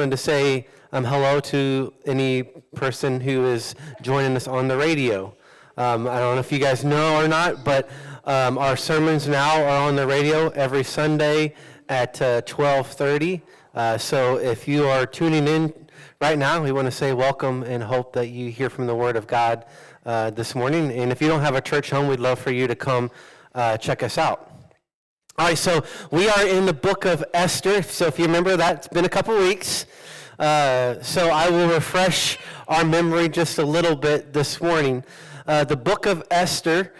wanted to say hello to any person who is joining us on the radio. I don't know if you guys know or not, but our sermons now are on the radio every Sunday at 12:30. So if you are tuning in right now, we want to say welcome and hope that you hear from the Word of God this morning. And if you don't have a church home, we'd love for you to come check us out. All right, so we are in the book of Esther. So if you remember, that's been a couple weeks. So I will refresh our memory just a little bit this morning. The book of Esther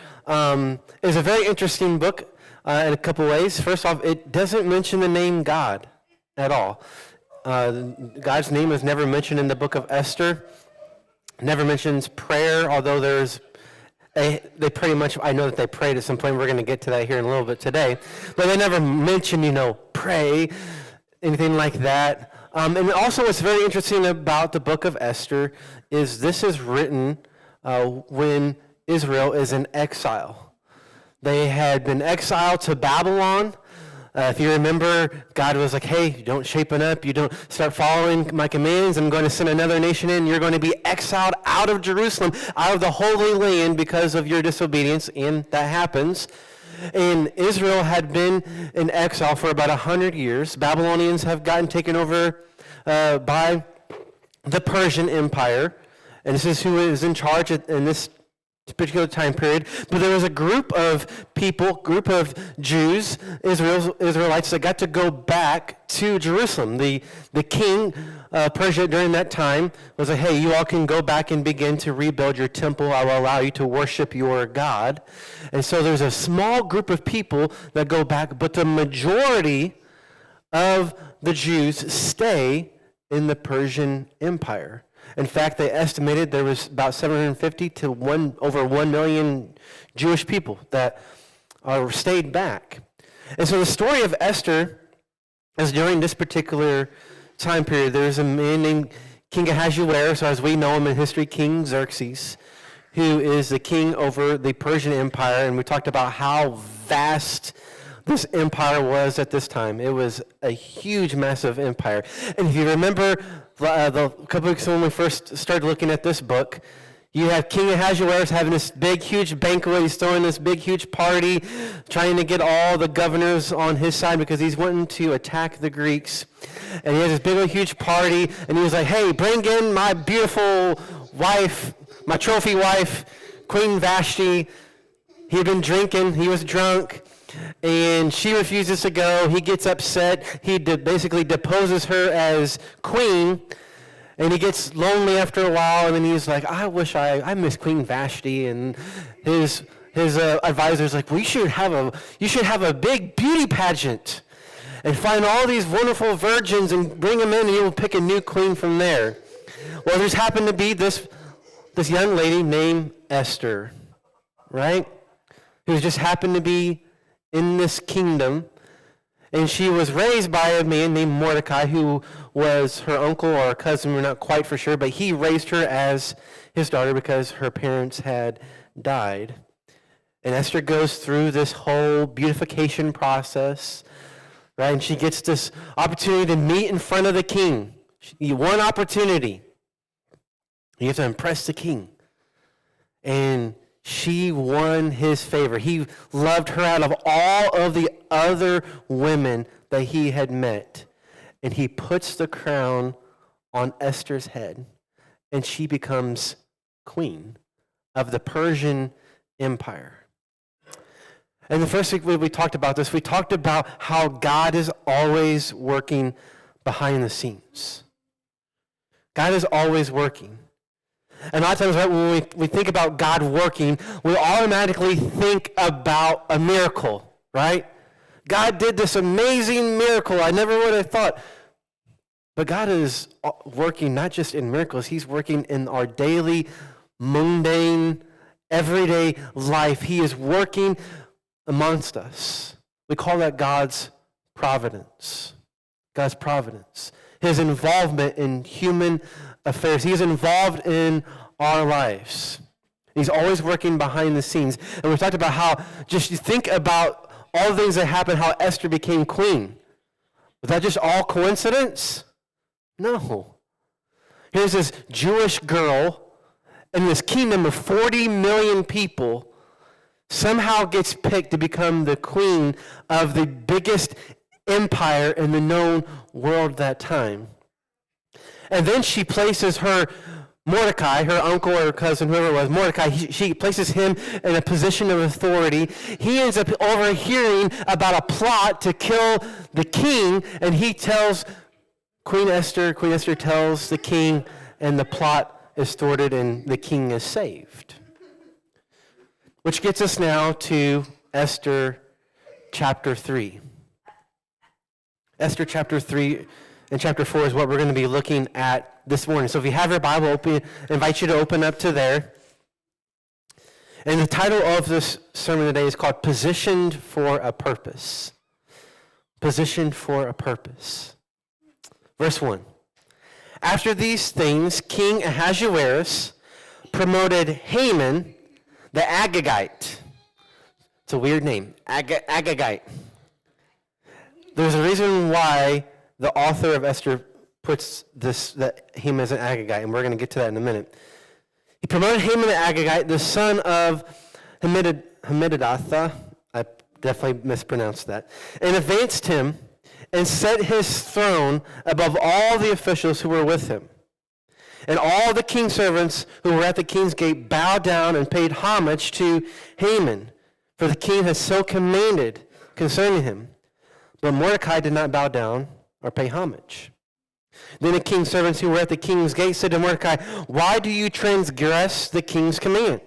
is a very interesting book in a couple ways. First off, it doesn't mention the name God at all. God's name is never mentioned in the book of Esther. Never mentions prayer, although they pretty much, I know that they prayed at some point. We're going to get to that here in a little bit today. But they never mention, pray, anything like that. And also what's very interesting about the book of Esther is this is written when Israel is in exile. They had been exiled to Babylon. If you remember, God was like, hey, you don't shapen up, you don't start following my commands, I'm going to send another nation in, you're going to be exiled out of Jerusalem, out of the Holy Land because of your disobedience, and that happens. And Israel had been in exile for about 100 years. Babylonians have gotten taken over by the Persian Empire, and this is who is in charge in this particular time period. But there was a group of people, group of Jews, Israelites, that got to go back to Jerusalem. The king, Persia, during that time was like, hey, you all can go back and begin to rebuild your temple. I will allow you to worship your God. And so there's a small group of people that go back, but the majority of the Jews stay in the Persian Empire. In fact, they estimated there was about 750 to over 1 million Jewish people that stayed back. And so the story of Esther is during this particular time period. There's a man named King Ahasuerus, or as we know him in history, King Xerxes, who is the king over the Persian Empire. And we talked about how vast this empire was at this time. It was a huge, massive empire. And if you remember the couple weeks when we first started looking at this book, you have King Ahasuerus having this big, huge banquet. He's throwing this big, huge party, trying to get all the governors on his side because he's wanting to attack the Greeks. And he has this big, huge party, and he was like, hey, bring in my beautiful wife, my trophy wife, Queen Vashti. He had been drinking. He was drunk. And she refuses to go. He gets upset. He basically deposes her as queen. And he gets lonely after a while. And then he's like, I wish I miss Queen Vashti. And his advisor's like, well, you should have a big beauty pageant and find all these wonderful virgins and bring them in, and you will pick a new queen from there. Well, there's happened to be this young lady named Esther, right? Who just happened to be in this kingdom, and she was raised by a man named Mordecai, who was her uncle or cousin, we're not quite for sure, but he raised her as his daughter because her parents had died. And Esther goes through this whole beautification process, right? And she gets this opportunity to meet in front of the king. One opportunity. You have to impress the king. And she won his favor. He loved her out of all of the other women that he had met. And he puts the crown on Esther's head, and she becomes queen of the Persian Empire. And the first week we talked about this, we talked about how God is always working behind the scenes. God is always working. And a lot of times, right, when we think about God working, we automatically think about a miracle, right? God did this amazing miracle. I never would have thought. But God is working not just in miracles. He's working in our daily, mundane, everyday life. He is working amongst us. We call that God's providence. God's providence. His involvement in human affairs. He is involved in our lives. He's always working behind the scenes. And we talked about how, just you think about all the things that happened, how Esther became queen. Was that just all coincidence? No. Here's this Jewish girl in this kingdom of 40 million people somehow gets picked to become the queen of the biggest empire in the known world that time. And then she places her Mordecai, her uncle or cousin, whoever it was, Mordecai, she places him in a position of authority. He ends up overhearing about a plot to kill the king, and he tells Queen Esther tells the king, and the plot is thwarted, and the king is saved. Which gets us now to Esther chapter 3. Esther chapter 3 and chapter 4 is what we're going to be looking at this morning. So if you have your Bible open, I invite you to open up to there. And the title of this sermon today is called Positioned for a Purpose. Positioned for a Purpose. Verse 1. After these things, King Ahasuerus promoted Haman the Agagite. It's a weird name, Agagite. There's a reason why the author of Esther puts that Haman as an Agagite, and we're going to get to that in a minute. He promoted Haman the Agagite, the son of Hammedatha, I definitely mispronounced that, and advanced him and set his throne above all the officials who were with him. And all the king's servants who were at the king's gate bowed down and paid homage to Haman, for the king has so commanded concerning him. But Mordecai did not bow down or pay homage. Then the king's servants who were at the king's gate said to Mordecai, "Why do you transgress the king's command?"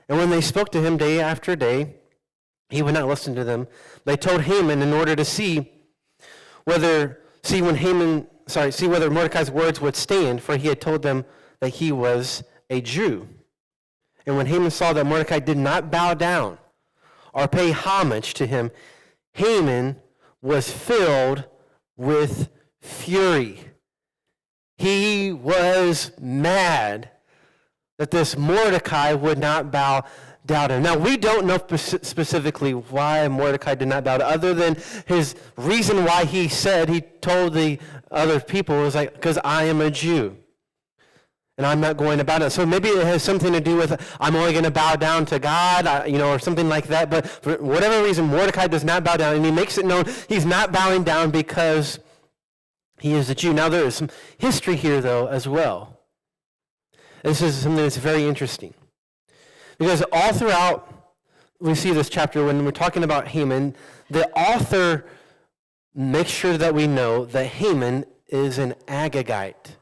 And when they spoke to him day after day, he would not listen to them. They told Haman in order to see whether Mordecai's words would stand, for he had told them that he was a Jew. And when Haman saw that Mordecai did not bow down or pay homage to him, Haman was filled with fury. He was mad that this Mordecai would not bow down to him. Now, we don't know specifically why Mordecai did not bow down, other than his reason why he told the other people was like, because I am a Jew. And I'm not going to bow down. So maybe it has something to do with, I'm only going to bow down to God, or something like that. But for whatever reason, Mordecai does not bow down. And he makes it known he's not bowing down because he is a Jew. Now, there is some history here, though, as well. This is something that's very interesting. Because all throughout, we see this chapter, when we're talking about Haman, the author makes sure that we know that Haman is an Agagite.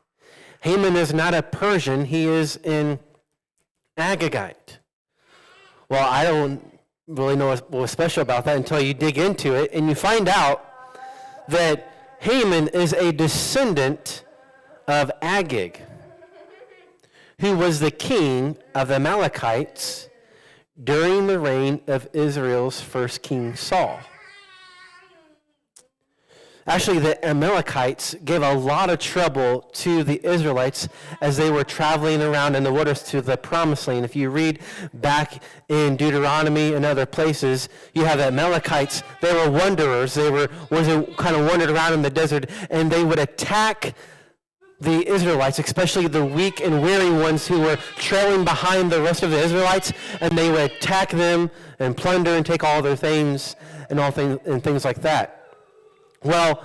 Haman is not a Persian, he is an Agagite. Well, I don't really know what's special about that until you dig into it, and you find out that Haman is a descendant of Agag, who was the king of the Amalekites during the reign of Israel's first king, Saul. Actually, the Amalekites gave a lot of trouble to the Israelites as they were traveling around in the wilderness to the Promised Land. If you read back in Deuteronomy and other places, you have the Amalekites. They were wanderers. They were ones who kind of wandered around in the desert, and they would attack the Israelites, especially the weak and weary ones who were trailing behind the rest of the Israelites, and they would attack them and plunder and take all their things and things like that. Well,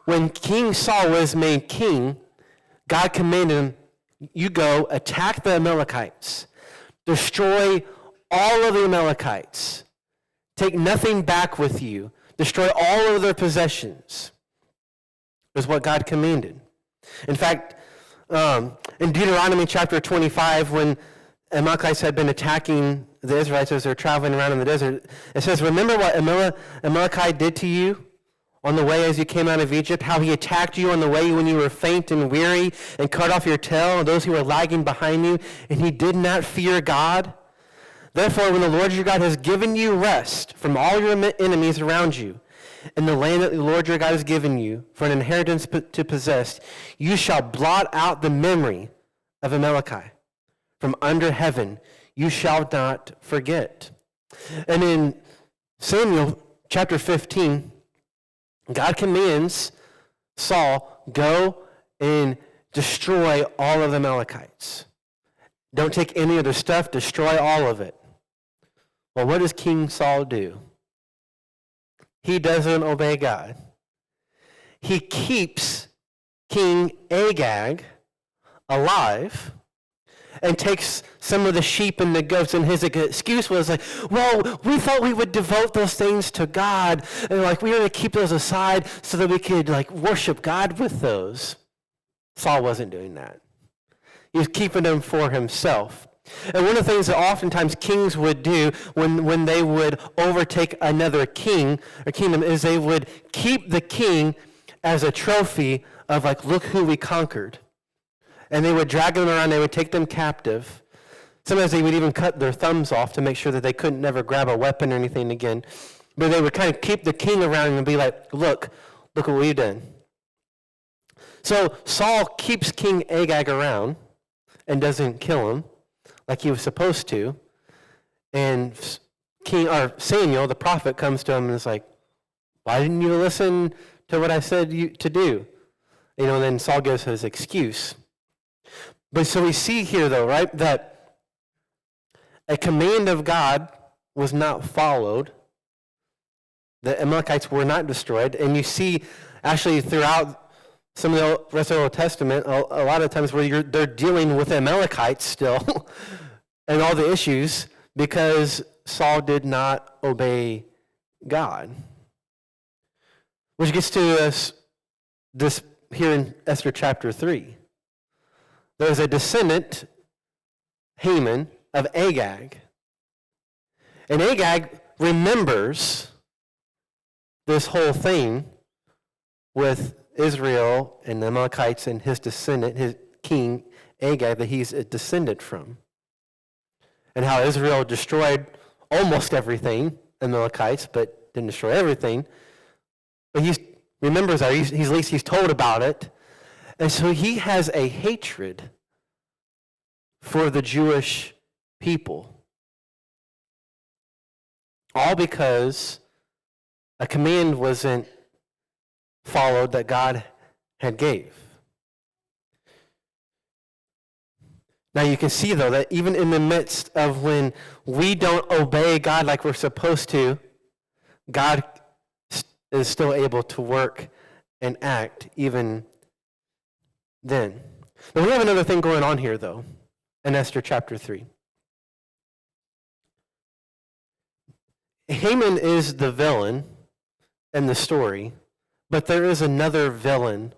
when King Saul was made king, God commanded him, you go attack the Amalekites, destroy all of the Amalekites, take nothing back with you, destroy all of their possessions, is what God commanded. In fact, in Deuteronomy chapter 25, when Amalekites had been attacking the Israelites as they're traveling around in the desert, it says, remember what Amalekite did to you on the way as you came out of Egypt, how he attacked you on the way when you were faint and weary and cut off your tail and those who were lagging behind you, and he did not fear God? Therefore, when the Lord your God has given you rest from all your enemies around you, in the land that the Lord your God has given you for an inheritance to possess, you shall blot out the memory of Amalekite from under heaven. You shall not forget. And in Samuel chapter 15, God commands Saul, go and destroy all of the Amalekites. Don't take any of their stuff, destroy all of it. Well, what does King Saul do? He doesn't obey God. He keeps King Agag alive and takes some of the sheep and the goats, and his excuse was like, well, we thought we would devote those things to God, and like we were going to keep those aside so that we could like worship God with those. Saul wasn't doing that. He was keeping them for himself. And one of the things that oftentimes kings would do when they would overtake another king or kingdom is they would keep the king as a trophy of like, look who we conquered. And they would drag them around, they would take them captive. Sometimes they would even cut their thumbs off to make sure that they couldn't never grab a weapon or anything again. But they would kind of keep the king around and be like, look what we've done. So Saul keeps King Agag around and doesn't kill him like he was supposed to. And Samuel, the prophet, comes to him and is like, why didn't you listen to what I said to do? And then Saul gives his excuse. But so we see here, though, right, that a command of God was not followed. The Amalekites were not destroyed. And you see, actually, throughout some of the rest of the Old Testament, a lot of times where they're dealing with Amalekites still and all the issues because Saul did not obey God. Which gets to us this here in Esther chapter 3. There's a descendant, Haman, of Agag. And Agag remembers this whole thing with Israel and the Amalekites and his descendant, his king Agag, that he's a descendant from. And how Israel destroyed almost everything, the Amalekites, but didn't destroy everything. But he remembers that, at least he's told about it. And so he has a hatred for the Jewish people. All because a command wasn't followed that God had gave. Now you can see, though, that even in the midst of when we don't obey God like we're supposed to, God is still able to work and act even then. But we have another thing going on here, though, in Esther chapter 3. Haman is the villain in the story, but there is another villain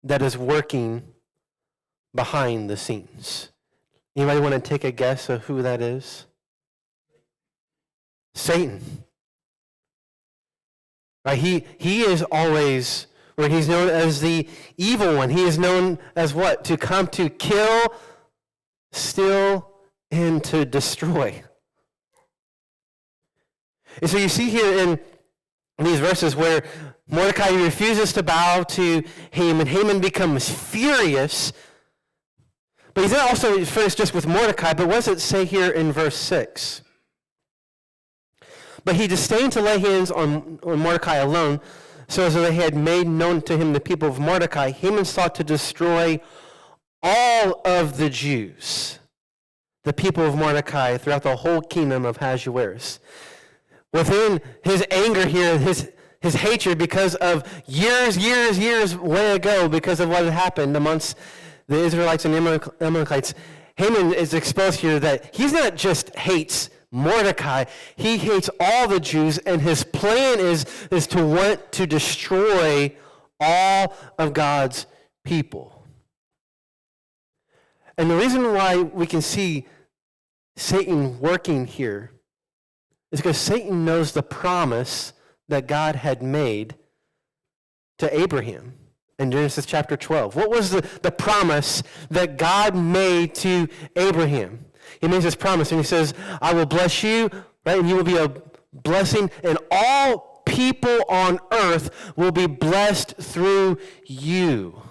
that is working behind the scenes. Anybody want to take a guess of who that is? Satan. Right? He is always, or he's known as the evil one. He is known as what? To come to kill, steal, and to destroy. And so you see here in these verses where Mordecai refuses to bow to Haman. Haman becomes furious. But he's not also finished just with Mordecai, but what does it say here in verse 6? But he disdained to lay hands on Mordecai alone, so as they had made known to him the people of Mordecai. Haman sought to destroy all of the Jews, the people of Mordecai, throughout the whole kingdom of Ahasuerus. Within his anger here, his hatred because of years way ago, because of what had happened amongst the Israelites and Amalekites, Haman is exposed here that he's not just hates Mordecai, he hates all the Jews, and his plan is to want to destroy all of God's people. And the reason why we can see Satan working here is because Satan knows the promise that God had made to Abraham in Genesis chapter 12. What was the promise that God made to Abraham? He makes this promise and he says, I will bless you, right? And you will be a blessing, and all people on earth will be blessed through you.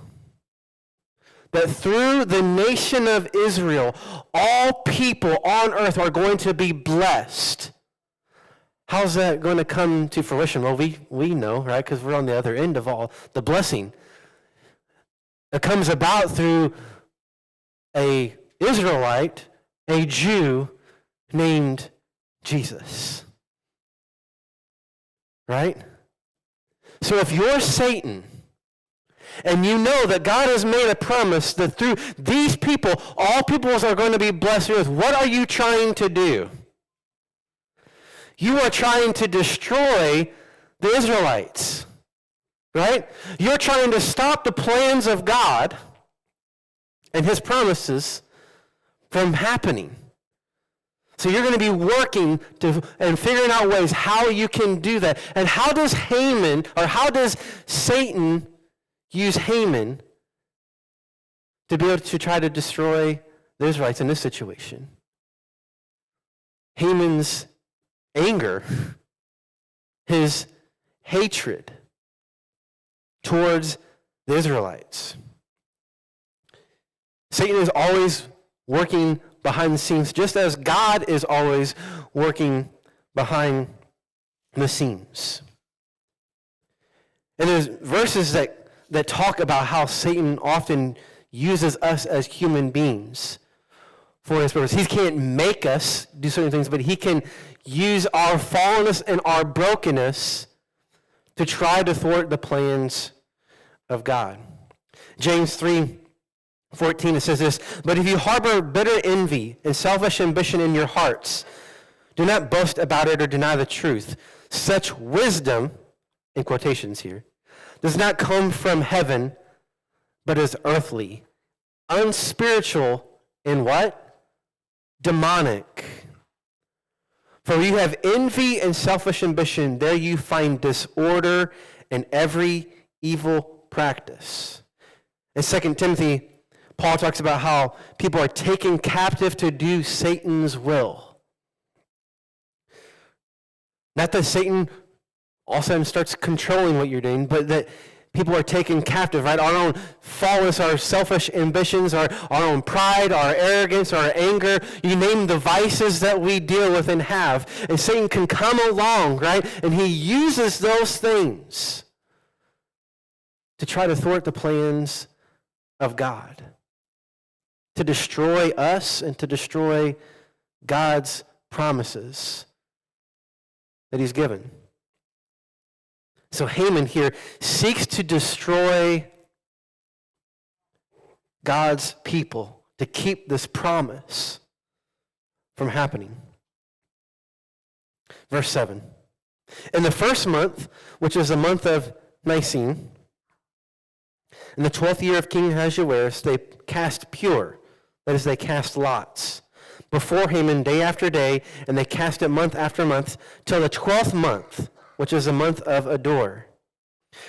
That through the nation of Israel, all people on earth are going to be blessed. How's that going to come to fruition? Well, we know, right? Because we're on the other end of all the blessing. It comes about through an Israelite, a Jew named Jesus. Right? So if you're Satan, and you know that God has made a promise that through these people, all peoples are going to be blessed with, what are you trying to do? You are trying to destroy the Israelites, right? You're trying to stop the plans of God and his promises from happening. So you're going to be working and figuring out ways how you can do that. And how does Satan use Haman to be able to try to destroy the Israelites in this situation? Haman's anger, his hatred towards the Israelites. Satan is always working behind the scenes, just as God is always working behind the scenes. And there's verses that talk about how Satan often uses us as human beings for his purpose. He can't make us do certain things, but he can use our fallenness and our brokenness to try to thwart the plans of God. James 3:14, it says this, "But if you harbor bitter envy and selfish ambition in your hearts, do not boast about it or deny the truth. Such wisdom," in quotations here, "does not come from heaven, but is earthly, unspiritual, and" what? "Demonic. For you have envy and selfish ambition, there you find disorder and every evil practice." In 2 Timothy, Paul talks about how people are taken captive to do Satan's will. Not that Satan all of a sudden starts controlling what you're doing, but that people are taken captive, right? Our own fallenness, our selfish ambitions, our own pride, our arrogance, our anger, you name the vices that we deal with and have. And Satan can come along, right? And he uses those things to try to thwart the plans of God, to destroy us and to destroy God's promises that he's given. So Haman here seeks to destroy God's people to keep this promise from happening. Verse 7. "In the first month, which is the month of Nisan, in the 12th year of King Ahasuerus, they cast pure," that is, they cast lots, "before Haman day after day, and they cast it month after month, till the 12th month, which is the month of Ador."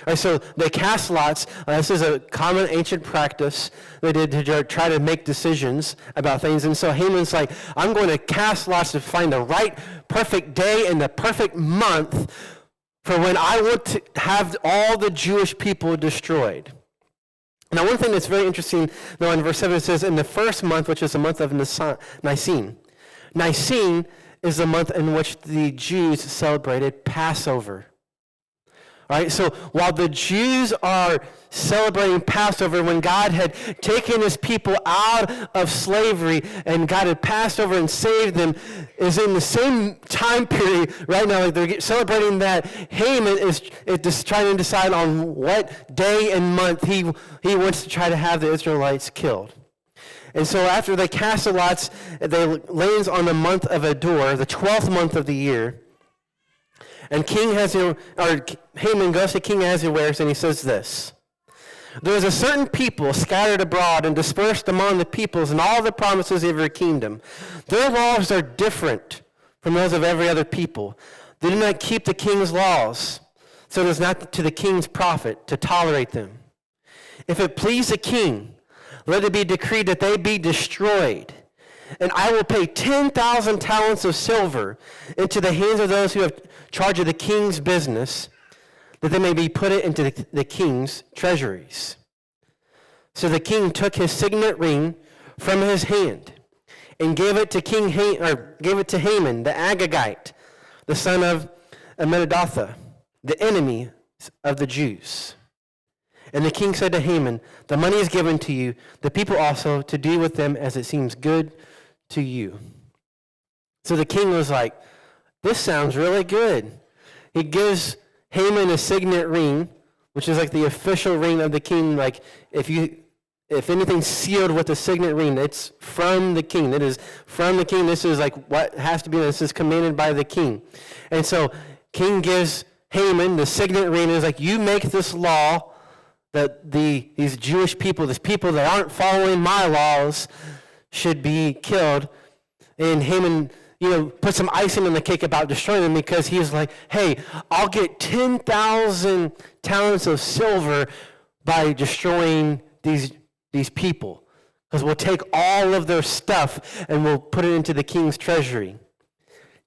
All right, so they cast lots. This is a common ancient practice they did to try to make decisions about things. And so Haman's like, I'm going to cast lots to find the right perfect day and the perfect month for when I want to have all the Jewish people destroyed. Now, one thing that's very interesting, though, in verse 7, it says, "in the first month, which is the month of Nisan." Nisan is the month in which the Jews celebrated Passover. All right, so while the Jews are celebrating Passover, when God had taken his people out of slavery and God had passed over and saved them, is in the same time period right now, like they're celebrating that. Haman is just trying to decide on what day and month he wants to try to have the Israelites killed. And so after they cast the lots, they lands on the month of Ador, the 12th month of the year. And Haman goes to King Ahasuerus and he says this: "There is a certain people scattered abroad and dispersed among the peoples in all the provinces of your kingdom. Their laws are different from those of every other people. They do not keep the king's laws, so it is not to the king's profit to tolerate them. If it please the king, let it be decreed that they be destroyed. And I will pay 10,000 talents of silver into the hands of those who have charge of the king's business, that they may be put into the king's treasuries." So the king took his signet ring from his hand and gave it to Haman the Agagite, the son of Amminadab, the enemy of the Jews. And the king said to Haman, the money is given to you, the people also, to do with them as it seems good to you. So the king was like, this sounds really good. He gives Haman a signet ring, which is like the official ring of the king. Like if anything's sealed with a signet ring, it's from the king. It is from the king. This is like what has to be. This is commanded by the king. And so king gives Haman the signet ring and is like, you make this law that these Jewish people, these people that aren't following my laws, should be killed. And Haman, put some icing on the cake about destroying them because he's like, hey, I'll get 10,000 talents of silver by destroying these people. Because we'll take all of their stuff and we'll put it into the king's treasury.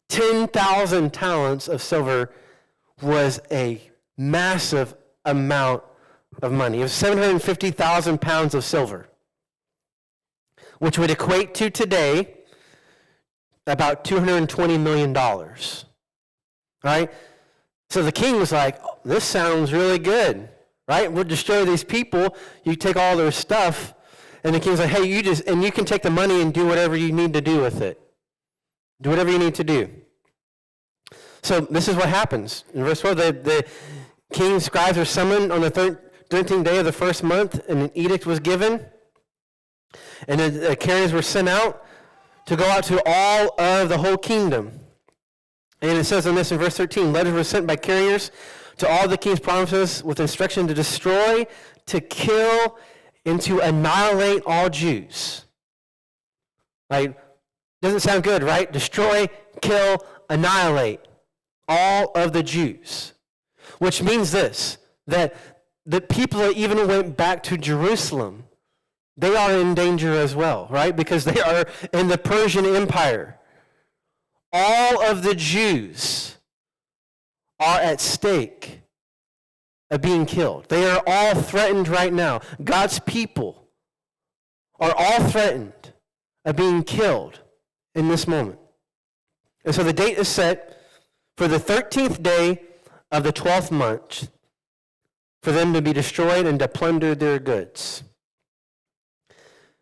10,000 talents of silver was a massive amount of money. It was 750,000 pounds of silver, which would equate to today about $220 million, right? So the king was like, oh, this sounds really good, right? We'll destroy these people. You take all their stuff. And the king's like, hey, you can take the money and do whatever you need to do with it. Do whatever you need to do. So this is what happens. In verse 12, the king's scribes are summoned on the 13th day of the first month, and an edict was given. And the carriers were sent out to go out to all of the whole kingdom. And it says in this in verse 13, letters were sent by carriers to all the king's provinces with instruction to destroy, to kill, and to annihilate all Jews. Right? Doesn't sound good, right? Destroy, kill, annihilate all of the Jews. Which means this, that the people that even went back to Jerusalem, they are in danger as well, right? Because they are in the Persian Empire. All of the Jews are at stake of being killed. They are all threatened right now. God's people are all threatened of being killed in this moment. And so the date is set for the 13th day of the 12th month for them to be destroyed and to plunder their goods.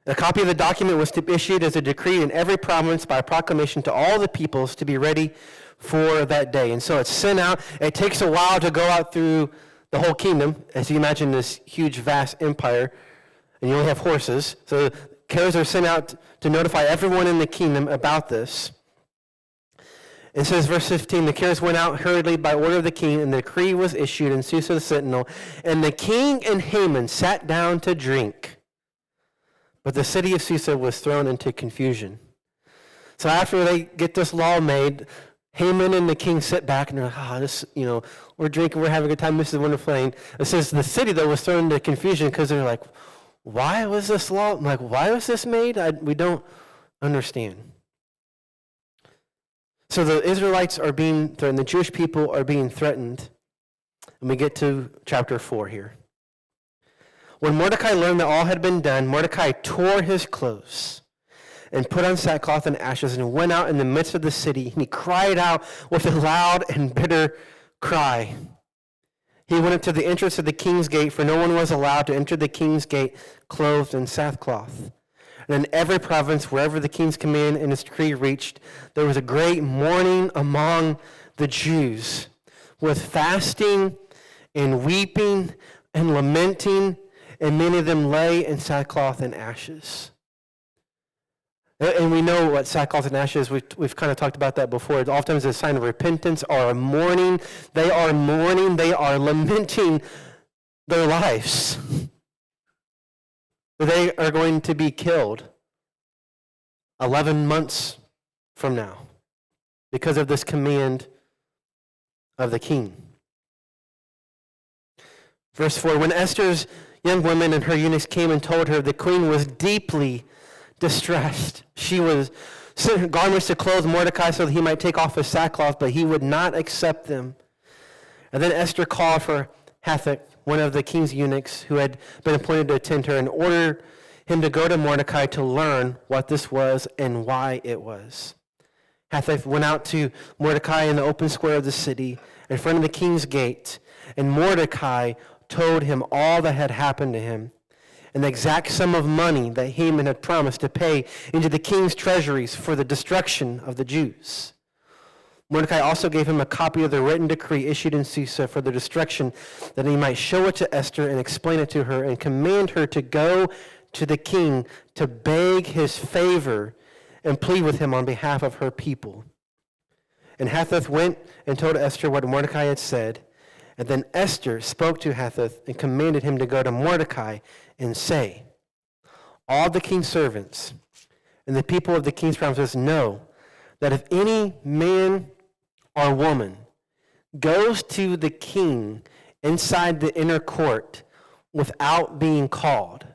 A copy of the document was to be issued as a decree in every province by proclamation to all the peoples to be ready for that day. And so it's sent out. It takes a while to go out through the whole kingdom, as you imagine this huge, vast empire, and you only have horses. So carriers are sent out to notify everyone in the kingdom about this. It says, verse 15, the carriers went out hurriedly by order of the king, and the decree was issued in Susa the sentinel. And the king and Haman sat down to drink. But the city of Susa was thrown into confusion. So after they get this law made, Haman and the king sit back and they're like, we're drinking, we're having a good time, this is wonderful. And it says the city, though, was thrown into confusion because they're like, why was this law? I'm like, why was this made? We don't understand. So the Israelites are being threatened, the Jewish people are being threatened. And we get to chapter 4 here. When Mordecai learned that all had been done, Mordecai tore his clothes and put on sackcloth and ashes and went out in the midst of the city. And he cried out with a loud and bitter cry. He went up to the entrance of the king's gate, for no one was allowed to enter the king's gate clothed in sackcloth. And in every province, wherever the king's command and his decree reached, there was a great mourning among the Jews, with fasting and weeping and lamenting, and many of them lay in sackcloth and ashes. And we know what sackcloth and ashes, we've kind of talked about that before. It's oftentimes a sign of repentance or a mourning. They are mourning, they are lamenting their lives. They are going to be killed 11 months from now because of this command of the king. Verse 4, when Esther's young women and her eunuchs came and told her, the queen was deeply distressed. She was sent her garments to clothe Mordecai so that he might take off his sackcloth, but he would not accept them. And then Esther called for Hathach, one of the king's eunuchs who had been appointed to attend her, and ordered him to go to Mordecai to learn what this was and why it was. Hathach went out to Mordecai in the open square of the city in front of the king's gate, and Mordecai told him all that had happened to him, and the exact sum of money that Haman had promised to pay into the king's treasuries for the destruction of the Jews. Mordecai also gave him a copy of the written decree issued in Susa for the destruction, that he might show it to Esther and explain it to her and command her to go to the king to beg his favor and plead with him on behalf of her people. And Hathach went and told Esther what Mordecai had said. And then Esther spoke to Hathach and commanded him to go to Mordecai and say, all the king's servants and the people of the king's provinces know that if any man or woman goes to the king inside the inner court without being called,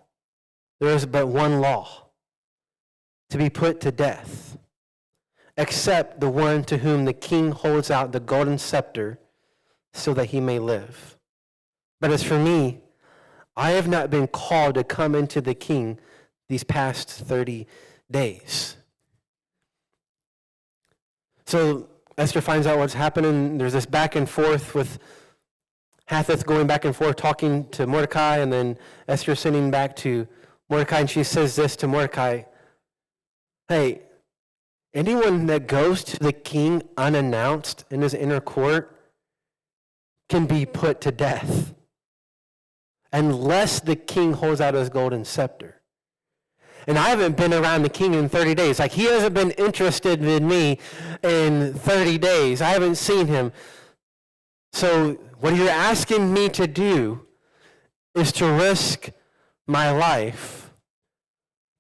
there is but one law, to be put to death, except the one to whom the king holds out the golden scepter so that he may live. But as for me, I have not been called to come into the king these past 30 days. So Esther finds out what's happening. There's this back and forth with Hathach going back and forth talking to Mordecai, and then Esther sending back to Mordecai, and she says this to Mordecai, hey, anyone that goes to the king unannounced in his inner court can be put to death unless the king holds out his golden scepter. And I haven't been around the king in 30 days. Like, he hasn't been interested in me in 30 days. I haven't seen him. So what you're asking me to do is to risk my life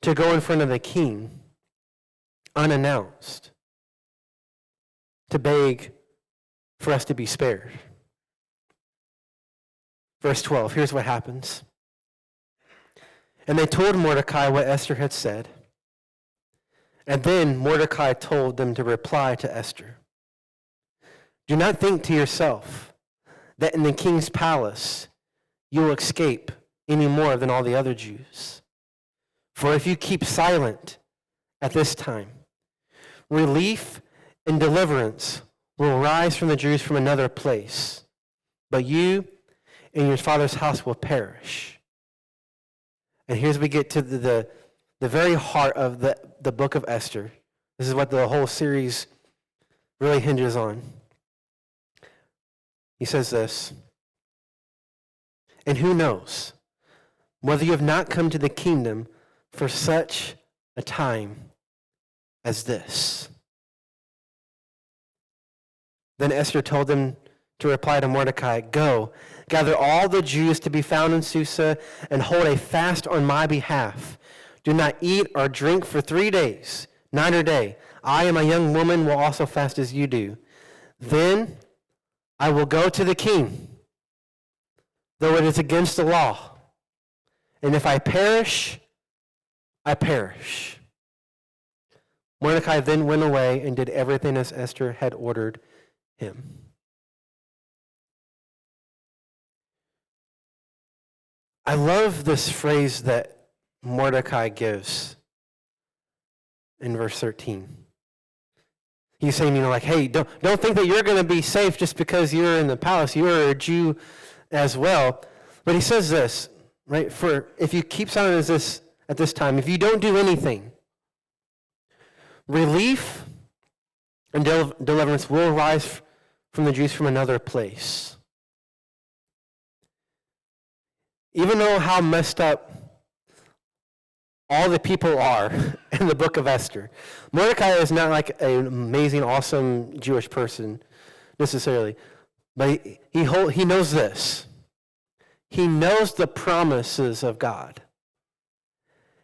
to go in front of the king unannounced, to beg for us to be spared. Verse 12, here's what happens. And they told Mordecai what Esther had said. And then Mordecai told them to reply to Esther. Do not think to yourself that in the king's palace you will escape any more than all the other Jews. For if you keep silent at this time, relief and deliverance will rise from the Jews from another place, but you and your father's house will perish. And here's we get to the very heart of the book of Esther. This is what the whole series really hinges on. He says this, and who knows whether you have not come to the kingdom for such a time as this. Then Esther told them to reply to Mordecai, go, gather all the Jews to be found in Susa and hold a fast on my behalf. Do not eat or drink for 3 days, night or day. I and my young woman will also fast as you do. Then I will go to the king, though it is against the law. And if I perish, I perish. Mordecai then went away and did everything as Esther had ordered him. I love this phrase that Mordecai gives in verse 13. He's saying, like, hey, don't think that you're going to be safe just because you're in the palace. You're a Jew as well. But he says this, right? For if you keep silent at this time, if you don't do anything, relief and deliverance will rise from the Jews from another place. Even though how messed up all the people are in the book of Esther, Mordecai is not like an amazing, awesome Jewish person necessarily, but he knows this. He knows the promises of God.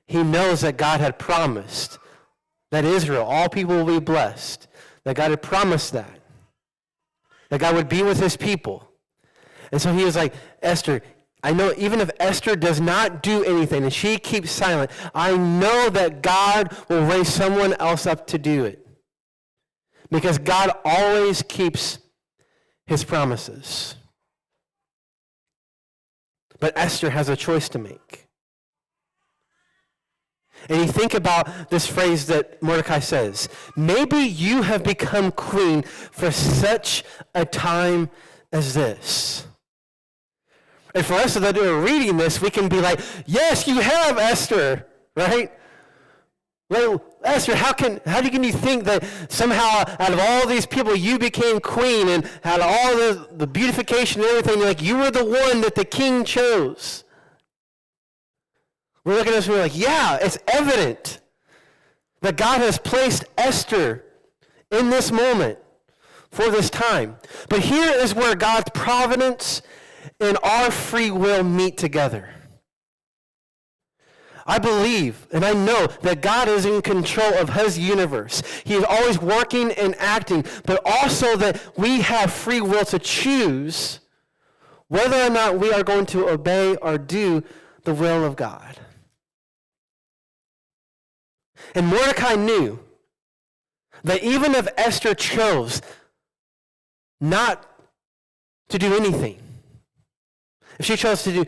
He knows that God had promised that Israel, all people will be blessed, that God had promised that God would be with his people. And so he was like, Esther, I know even if Esther does not do anything and she keeps silent, I know that God will raise someone else up to do it. Because God always keeps his promises. But Esther has a choice to make. And you think about this phrase that Mordecai says, maybe you have become queen for such a time as this. And for us that are reading this, we can be like, yes, you have, Esther, right? Well, Esther, how can you think that somehow out of all these people you became queen, and out of all the beautification and everything, like you were the one that the king chose? We're looking at this and we're like, yeah, it's evident that God has placed Esther in this moment for this time. But here is where God's providence and our free will meet together. I believe and I know that God is in control of his universe. He is always working and acting, but also that we have free will to choose whether or not we are going to obey or do the will of God. And Mordecai knew that even if Esther chose not to do anything, if she chose to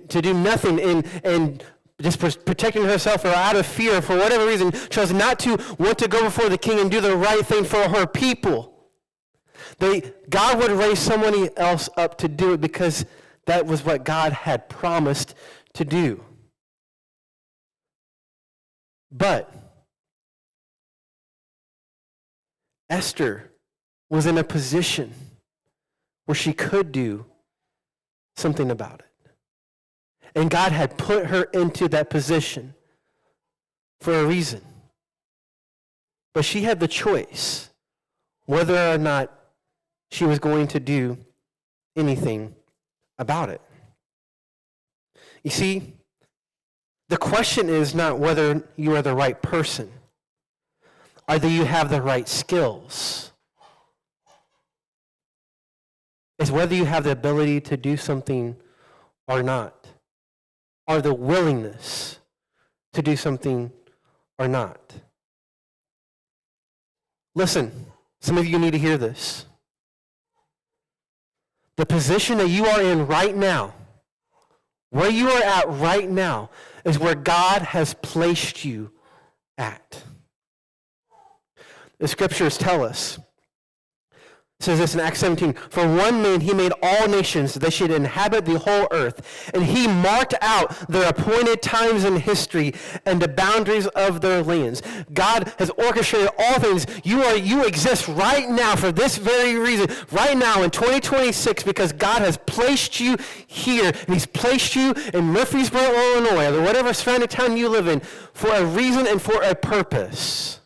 do nothing and just protecting herself or out of fear for whatever reason, chose not to want to go before the king and do the right thing for her people, God would raise somebody else up to do it because that was what God had promised to do. But Esther was in a position where she could do something about it. And God had put her into that position for a reason. But she had the choice whether or not she was going to do anything about it. You see, the question is not whether you are the right person, or whether you have the right skills. It's whether you have the ability to do something or not, or the willingness to do something or not. Listen, some of you need to hear this. The position that you are in right now, where you are at right now, is where God has placed you at. The scriptures tell us, it says this in Acts 17, for one man he made all nations, that they should inhabit the whole earth. And he marked out their appointed times in history and the boundaries of their lands. God has orchestrated all things. You exist right now for this very reason, right now in 2026, because God has placed you here. And he's placed you in Murfreesboro, Illinois, or whatever surrounding town you live in, for a reason and for a purpose.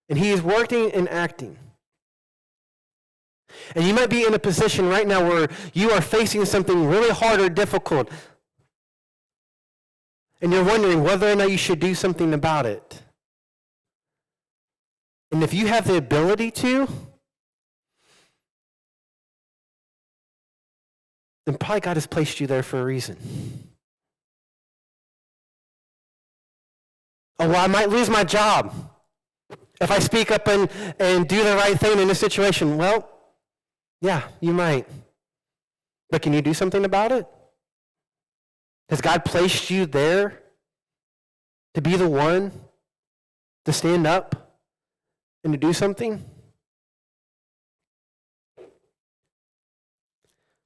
And he is working and acting. And you might be in a position right now where you are facing something really hard or difficult. And you're wondering whether or not you should do something about it. And if you have the ability to, then probably God has placed you there for a reason. Oh, well, I might lose my job if I speak up and do the right thing in this situation. Well, yeah, you might. But can you do something about it? Has God placed you there to be the one to stand up and to do something?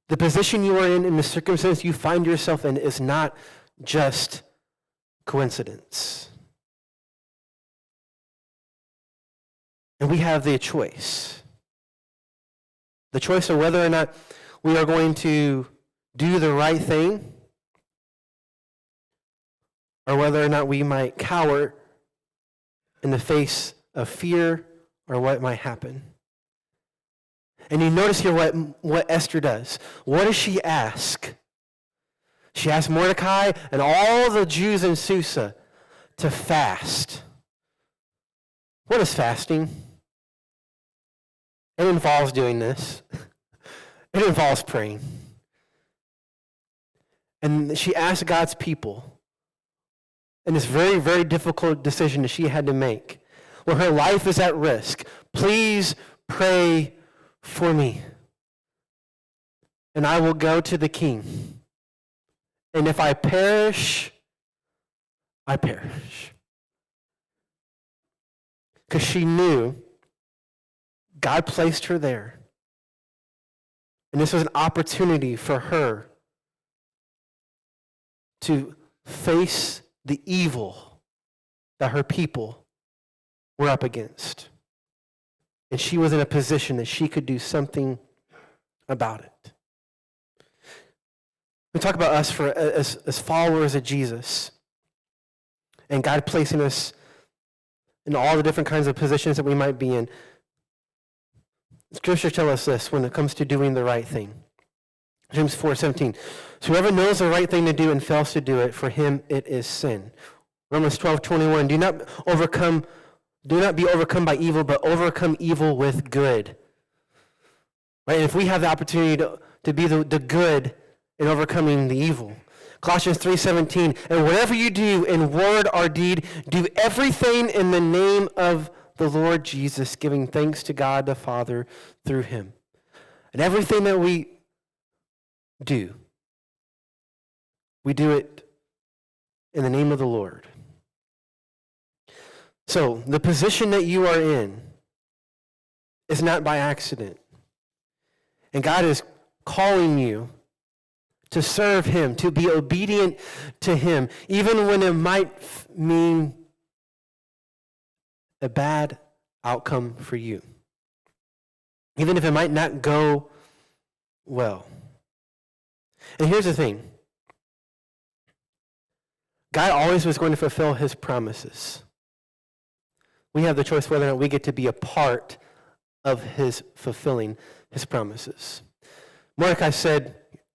The position you are in the circumstance you find yourself in is not just coincidence. And we have the choice. The choice of whether or not we are going to do the right thing, or whether or not we might cower in the face of fear or what might happen. And you notice here what Esther does. What does she ask? She asks Mordecai and all the Jews in Susa to fast. What is fasting? It involves doing this. It involves praying. And she asked God's people in this very, very difficult decision that she had to make, where her life is at risk. Please pray for me, and I will go to the king. And if I perish, I perish. Because she knew God placed her there. And this was an opportunity for her to face the evil that her people were up against. And she was in a position that she could do something about it. We talk about us as followers of Jesus, and God placing us in all the different kinds of positions that we might be in. Scripture tells us this when it comes to doing the right thing. James 4:17. So whoever knows the right thing to do and fails to do it, for him it is sin. Romans 12:21. Do not be overcome by evil, but overcome evil with good. Right? And if we have the opportunity to be the good in overcoming the evil. Colossians 3:17. And whatever you do in word or deed, do everything in the name of the Lord Jesus, giving thanks to God the Father through him. And everything that we do it in the name of the Lord. So the position that you are in is not by accident. And God is calling you to serve him, to be obedient to him, even when it might mean a bad outcome for you. Even if it might not go well. And here's the thing. God always was going to fulfill his promises. We have the choice whether or not we get to be a part of his fulfilling his promises. Mordecai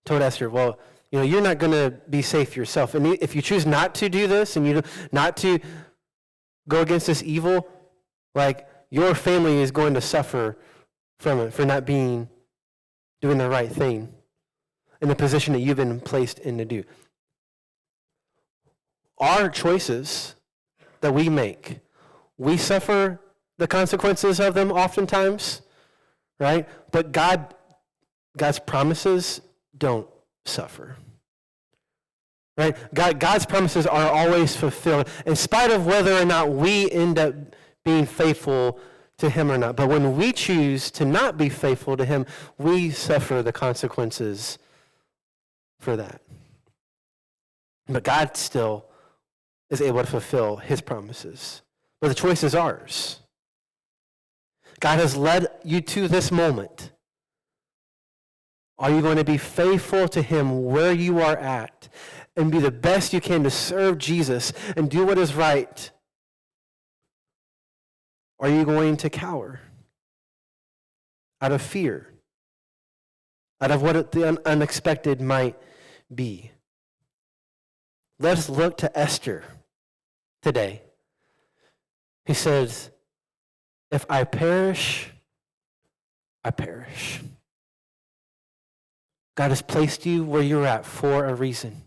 told Esther, well, you're not going to be safe yourself. And if you choose not to do this and not to go against this evil, like your family is going to suffer from it for not doing the right thing in the position that you've been placed in to do. Our choices that we make, we suffer the consequences of them oftentimes, right? But God's promises don't suffer. Right? God's promises are always fulfilled, in spite of whether or not we end up being faithful to him or not. But when we choose to not be faithful to him, we suffer the consequences for that. But God still is able to fulfill his promises. But the choice is ours. God has led you to this moment. Are you going to be faithful to him where you are at and be the best you can to serve Jesus and do what is right? Are you going to cower out of fear, out of what the unexpected might be? Let's look to Esther today. He says, if I perish, I perish. God has placed you where you're at for a reason.